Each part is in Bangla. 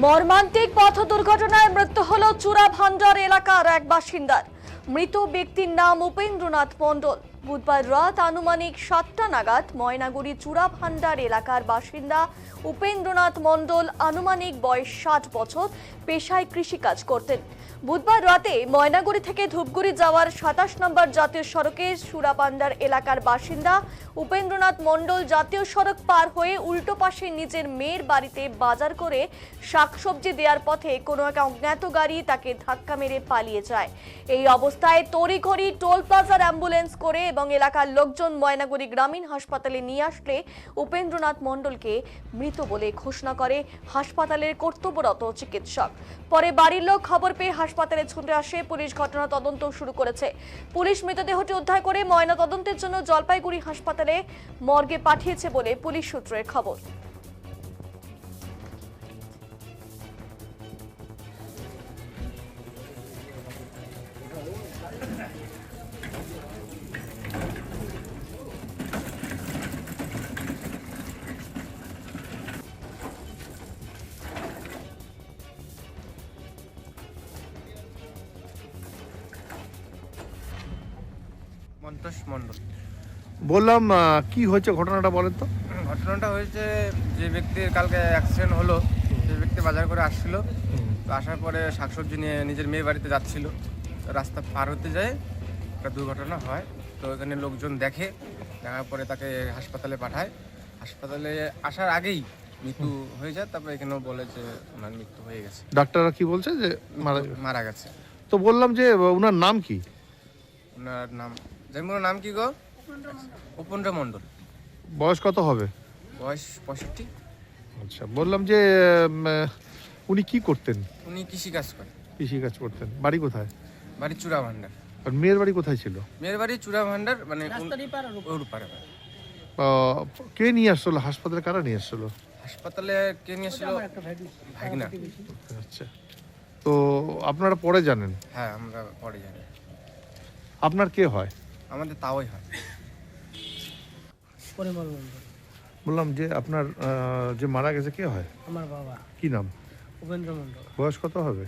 মর্মান্তিক পথ দুর্ঘটনায় মৃত্যু হল চূড়াভান্ডার এলাকার এক বাসিন্দার। মৃত ব্যক্তির নাম উপেন্দ্রনাথ মণ্ডল। বুধবার রাত আনুমানিক 7টা নাগাদ ময়নাগুড়ি চূড়াভান্ডার এলাকার বাসিন্দা উপেন্দ্রনাথ মণ্ডল, আনুমানিক বয়স 60 বছর, পেশায় কৃষিকাজ করতেন। বুধবার রাতে ময়নাগুড়ি থেকে ধূপগুড়ি যাওয়ার 27 নম্বর জাতীয় সড়কের চূড়াভান্ডার এলাকার বাসিন্দা উপেন্দ্রনাথ মণ্ডল জাতীয় সড়ক পার হয়ে উল্টো পাশে নিজের মেয়ের বাড়িতে বাজার করে শাকসবজি দেওয়ার পথে কোনো এক অজ্ঞাত গাড়ি তাকে ধাক্কা মেরে পালিয়ে যায়। এই অবস্থায় তড়িঘড়ি টোল প্লাজার অ্যাম্বুলেন্স করে এবং এলাকার লোকজন ময়নাগুড়ি গ্রামীণ হাসপাতালে নিয়ে আসলে উপেন্দ্রনাথ মণ্ডলকে মৃত বলে ঘোষণা করে হাসপাতালের কর্তব্যরত চিকিৎসক। পরে বাড়ির লোক খবর পেয়ে হাসপাতালে ছুটে আসে। পুলিশ ঘটনা তদন্ত শুরু করেছে। পুলিশ মৃতদেহটি উদ্ধার করে ময়না তদন্তের জন্য জলপাইগুড়ি হাসপাতালে মর্গে পাঠিয়েছে বলে পুলিশ সূত্রের খবর। মন্তোষ মণ্ডল। বললাম কি হয়েছে ঘটনাটা বলেন তো। ঘটনাটা হয়েছে, যে ব্যক্তির কালকে অ্যাক্সিডেন্ট হলো সেই ব্যক্তি বাজার করে আসছিল। তো আসার পরে শাকসবজি নিয়ে নিজের মেয়ে বাড়িতে যাচ্ছিল। রাস্তা পার হতে যায় একটা দুর্ঘটনা হয়। তো এখানে লোকজন দেখার পরে তাকে হাসপাতালে পাঠায়। হাসপাতালে আসার আগেই মৃত্যু হয়ে যায়। তারপরে এখানেও বলে যে ওনার মৃত্যু হয়ে গেছে। ডাক্তাররা কি বলছে যে মারা গেছে। তো বললাম যে ওনার নাম কি? ওনার নাম নাম কি গো? উপেন্দ্র মণ্ডল। বয়স কত হবে? বয়স 65। আচ্ছা, বললাম যে উনি কি করতেন? উনি কৃষিকাজ করেন। কৃষিকাজ করতেন। বাড়ি কোথায়? বাড়ি চূড়াভান্ডার। আর মেয়ের বাড়ি কোথায় ছিল? মেয়ের বাড়ি চূড়াভান্ডার, মানে ওর পারে। কে নিয়ে আসছিল হাসপাতালে? কারা নিয়ে আসছিল হাসপাতালে? কে নিয়ে আসছিল? ভাগনা। আচ্ছা, তো আপনারা পরে জানেন? হ্যাঁ, আমরা পরে জানি। আপনার কে হয়? আমাদের তাওই হয়। পরিমল মণ্ডল। বললাম যে আপনার যে মারা গেছে কে হয়? আমার বাবা। কি নাম? উপেন্দ্র মণ্ডল। বয়স কত হবে?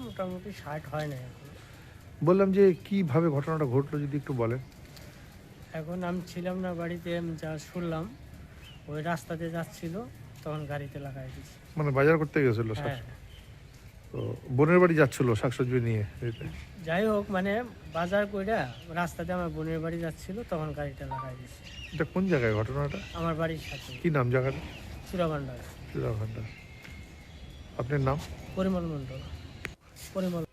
মোটামুটি 60 হয় না এখন। বললাম যে কিভাবে ঘটনাটা ঘটলো যদি একটু বলেন। এখন আমি ছিলাম না বাড়িতে, আমি যা শুনলাম ওই রাস্তাতে যাচ্ছিল, তখন গাড়িতে লাগাই দিয়েছি। মানে বাজার করতে গেছিল? হ্যাঁ, তো বোনের বাড়ি যাচ্ছিল শাকসবজি নিয়ে? যাই হোক, মানে বাজার কইরা রাস্তাতে আমার বোনের বাড়ি যাচ্ছিল, তখন গাড়িটা লাগাই দিয়েছি। এটা কোন জায়গায় ঘটনাটা? আমার বাড়ির সাথে। কি নাম জায়গাটা? চূড়াভান্ডার। চূড়াভান্ডার। আপনার নাম? পরিমল মণ্ডল। পরিমল।